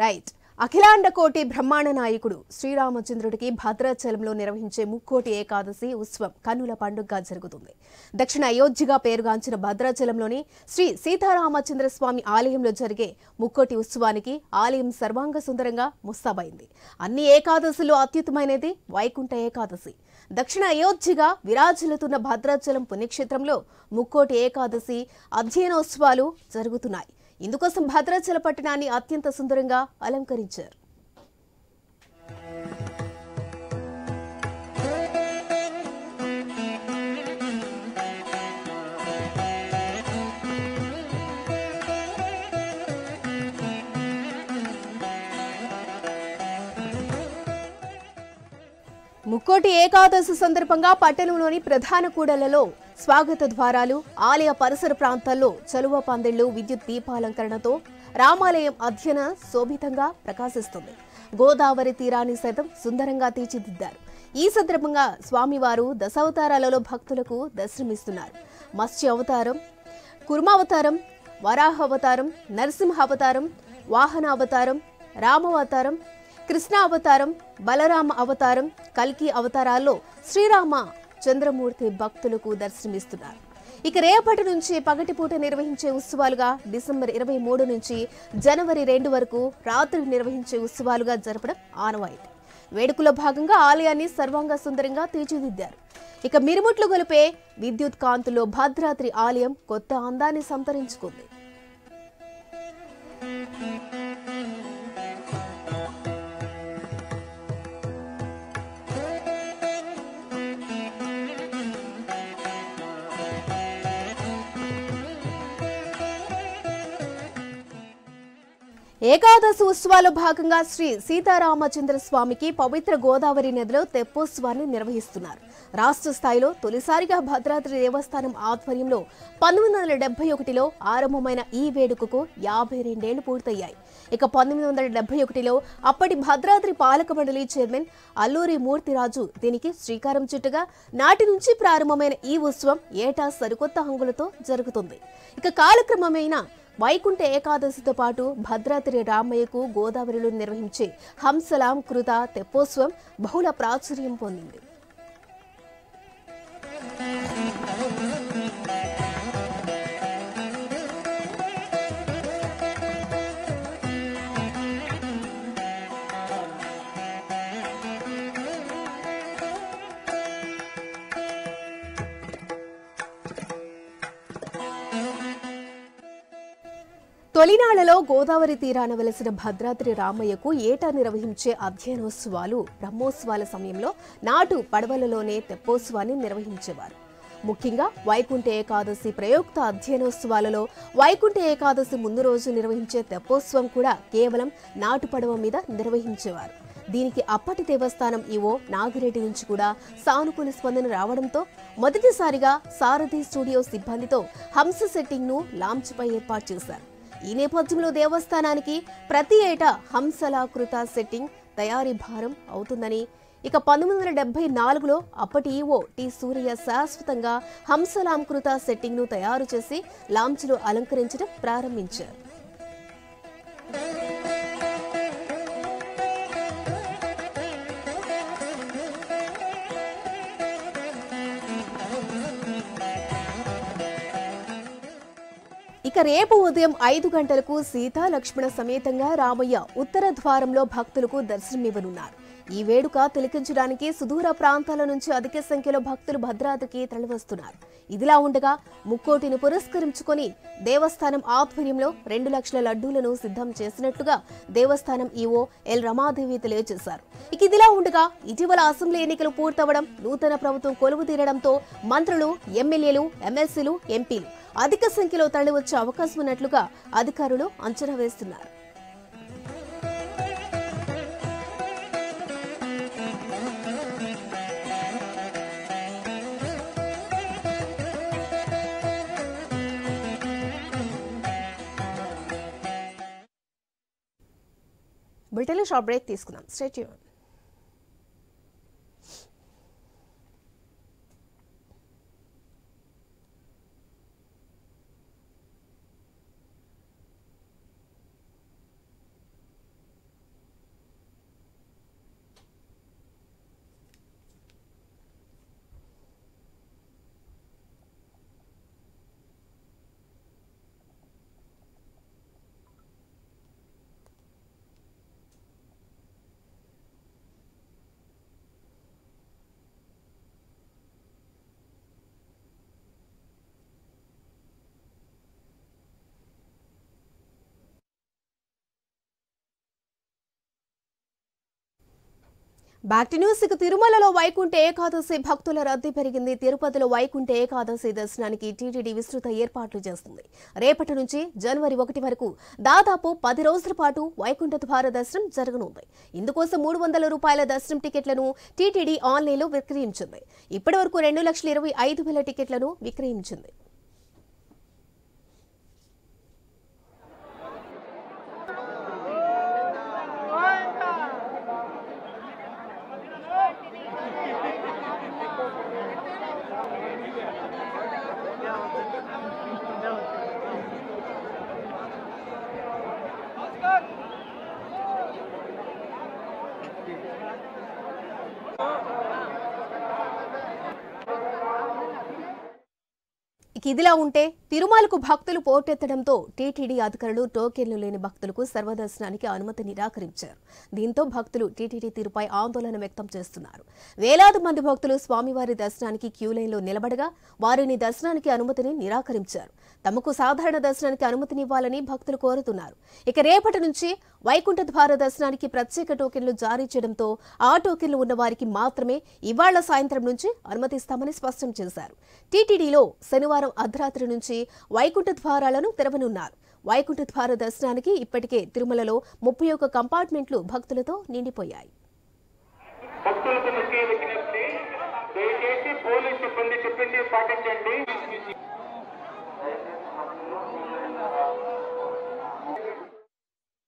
Right. అఖిలాండ కోటి బ్రహ్మాండ నాయకుడు శ్రీరామచంద్రుడికి భద్రాచలంలో నిర్వహించే ముక్కోటి ఏకాదశి ఉత్సవం కన్నుల పండుగగా జరుగుతుంది. దక్షిణ అయోధ్యగా పేరుగాంచిన భద్రాచలంలోని శ్రీ సీతారామచంద్ర స్వామి ఆలయంలో జరిగే ముక్కోటి ఉత్సవానికి ఆలయం సర్వాంగ సుందరంగా ముస్తాబైంది. అన్ని ఏకాదశిలో అత్యుత్తమైనది వైకుంఠ ఏకాదశి. దక్షిణ అయోధ్యగా విరాజిల్లుతున్న భద్రాచలం పుణ్యక్షేత్రంలో ముక్కోటి ఏకాదశి అధ్యయనోత్సవాలు జరుగుతున్నాయి. ఇందుకోసం భద్రాచల పట్టణాన్ని అత్యంత సుందరంగా అలంకరించారు. ముక్కోటి ఏకాదశి సందర్భంగా పట్టణంలోని ప్రధాన కూడళ్లలో స్వాగత ద్వారాలు, ఆలయ పరిసర ప్రాంతాల్లో చలువ పందిళ్లు, విద్యుత్ దీపాలంకరణతో రామాలయం అధ్యయన శోభితంగా ప్రకాశిస్తుంది. గోదావరి తీరాన్ని సైతం సుందరంగా తీర్చిదిద్దారు. ఈ సందర్భంగా స్వామివారు దశావతారాలలో భక్తులకు దర్శనమిస్తున్నారు. మత్స్య అవతారం, కుర్మావతారం, వరాహ అవతారం, నరసింహ అవతారం, వాహన అవతారం, రామావతారం, కృష్ణ అవతారం, బలరామ అవతారం, కల్కి అవతారాల్లో శ్రీరామ చంద్రమూర్తి భక్తులకు దర్శనమిస్తున్నారు. ఇక రేపటి నుంచి పగటిపూట నిర్వహించే ఉత్సవాలుగా డిసెంబర్ 23 నుంచి జనవరి 2 వరకు రాత్రి నిర్వహించే ఉత్సవాలుగా జరపడం ఆనవాయితీ. వేడుకలో భాగంగా ఆలయాన్ని సర్వాంగ సుందరంగా తీర్చిదిద్దారు. ఇక మిరుముట్లు గొలిపే విద్యుత్ కాంతుల్లో భద్రాద్రి ఆలయం కొత్త అందాన్ని సంతరించుకుంది. ఏకాదశి ఉత్సవాల్లో భాగంగా శ్రీ సీతారామచంద్ర స్వామికి పవిత్ర గోదావరి నదిలో తెప్పోత్సవాన్ని నిర్వహిస్తున్నారు. రాష్ట్ర స్థాయిలో తొలిసారిగా భద్రాద్రి దేవస్థానం ఆధ్వర్యంలో 1971లో ఆరంభమైన ఈ వేడుకకు 52 ఏళ్లు పూర్తయ్యాయి. ఇక 1971లో అప్పటి భద్రాద్రి పాలక మండలి చైర్మన్ అల్లూరి మూర్తిరాజు దీనికి శ్రీకారం చుట్టగా నాటి నుంచి ప్రారంభమైన ఈ ఉత్సవం ఏటా సరికొత్త హంగులతో జరుగుతుంది. ఇక కాలక్రమమైన వైకుంఠ ఏకాదశితో పాటు భద్రాద్రి రామయ్యకు గోదావరిలో నిర్వహించే హంసలాంకృత తెప్పోత్సవం బహుళ ప్రాచుర్యం పొందింది. తొలినాళ్లలో గోదావరి తీరాన వెలసిన భద్రాద్రి రామయ్యకు ఏటా నిర్వహించే అధ్యయనోత్సవాలు బ్రహ్మోత్సవాల సమయంలో నాటు పడవలలోనే తెప్పోత్సవాన్ని నిర్వహించేవారు. ముఖ్యంగా వైకుంఠ ఏకాదశి ప్రయోక్త అధ్యయనోత్సవాలలో వైకుంఠ ఏకాదశి ముందు రోజు నిర్వహించే తెప్పోత్సవం కూడా కేవలం నాటు పడవ మీద నిర్వహించేవారు. దీనికి అప్పటి దేవస్థానం ఈవో నాగిరెడ్డి నుంచి కూడా సానుకూల స్పందన రావడంతో మొదటిసారిగా సారథి స్టూడియో సిబ్బందితో హంస సెట్టింగ్ ను లాంచ్పై ఏర్పాటు చేశారు. ఈ నేపథ్యంలో దేవస్థానానికి ప్రతి ఏటా హంసలాకృత సెట్టింగ్ తయారీ భారం అవుతుందని, ఇక 1974లో అప్పటి ఈవో టి సూరయ్య శాశ్వతంగా హంసలాంకృత సెట్టింగ్ ను తయారు చేసి లాంచ్లో అలంకరించడం ప్రారంభించారు. ఇక రేపు ఉదయం 5 గంటలకు సీతా లక్ష్మణ సమేతంగా రామయ్య ఉత్తర ద్వారంలో భక్తులకు దర్శనమివ్వనున్నారు. ఈ వేడుక తిలకించడానికి సుదూర ప్రాంతాల నుంచి అధిక సంఖ్యలో భక్తులు భద్రాద్రికి తరలివస్తున్నారు. ఇదిలా ఉండగా ముక్కోటిని పురస్కరించుకొని దేవస్థానం ఆధ్వర్యంలో 2 లక్షల లడ్డూలను సిద్ధం చేసినట్లుగా దేవస్థానం ఈవో ఎల్ రమాదేవి తెలియజేశారు. ఇక ఇదిలా ఉండగా ఇటీవల అసెంబ్లీ ఎన్నికలు పూర్తవడం, నూతన ప్రభుత్వం కొలువు తీరడంతో మంత్రులు, ఎమ్మెల్యేలు, ఎమ్మెల్సీలు, ఎంపీలు అధిక సంఖ్యలో తరలివచ్చే అవకాశం ఉన్నట్లుగా అధికారులు అంచనా వేస్తున్నారు. బ్రిటన్లో షార్ట్ బ్రేక్ తీసుకుందాం. Stay tune. Back to news. తిరుమలలో వైకుంఠ ఏకాదశి భక్తుల రద్దీ పెరిగింది. తిరుపతిలో వైకుంఠ ఏకాదశి దర్శనానికి టీటీడీ విస్తృత ఏర్పాట్లు చేస్తుంది. రేపటి నుంచి జనవరి 1 వరకు దాదాపు 10 రోజుల పాటు వైకుంఠ ద్వార దర్శనం జరగనుంది. ఇందుకోసం ₹300 దర్శనం టికెట్లను టీటీడీ ఆన్లైన్లో విక్రయించింది. ఇప్పటి వరకు 2,25,000 టికెట్లను విక్రయించింది. ఇదిలా ఉంటే తిరుమలకు భక్తులు పోటెత్తడంతో టీటీడీ అధికారులు టోకెన్లు లేని భక్తులకు సర్వదర్శనానికి అనుమతి నిరాకరించారు. దీంతో భక్తులు టీటీడీ తీరుపై ఆందోళన వ్యక్తం చేస్తున్నారు. వేలాది మంది భక్తులు స్వామివారి దర్శనానికి క్యూలైన్లో నిలబడగా వారిని దర్శనానికి అనుమతిని నిరాకరించారు. తమకు సాధారణ దర్శనానికి అనుమతినివ్వాలని భక్తులు కోరుతున్నారు. ఇక రేపటి నుంచి వైకుంఠ ద్వార దర్శనానికి ప్రత్యేక టోకెన్లు జారీ చేయడంతో ఆ టోకెన్లు ఉన్న వారికి మాత్రమే ఇవాళ సాయంత్రం నుంచి అనుమతిస్తామని స్పష్టం చేశారు. టీటీడీలో శనివారం అర్ధరాత్రి నుంచి వైకుంఠ ద్వారాలను తెరవనున్నారు. వైకుంఠ ద్వార దర్శనానికి ఇప్పటికే తిరుమలలో 31 కంపార్ట్మెంట్లు భక్తులతో నిండిపోయాయి. భక్తులకు దయచేసి పోలీసు సిబ్బంది చెప్పింది పాటించండి.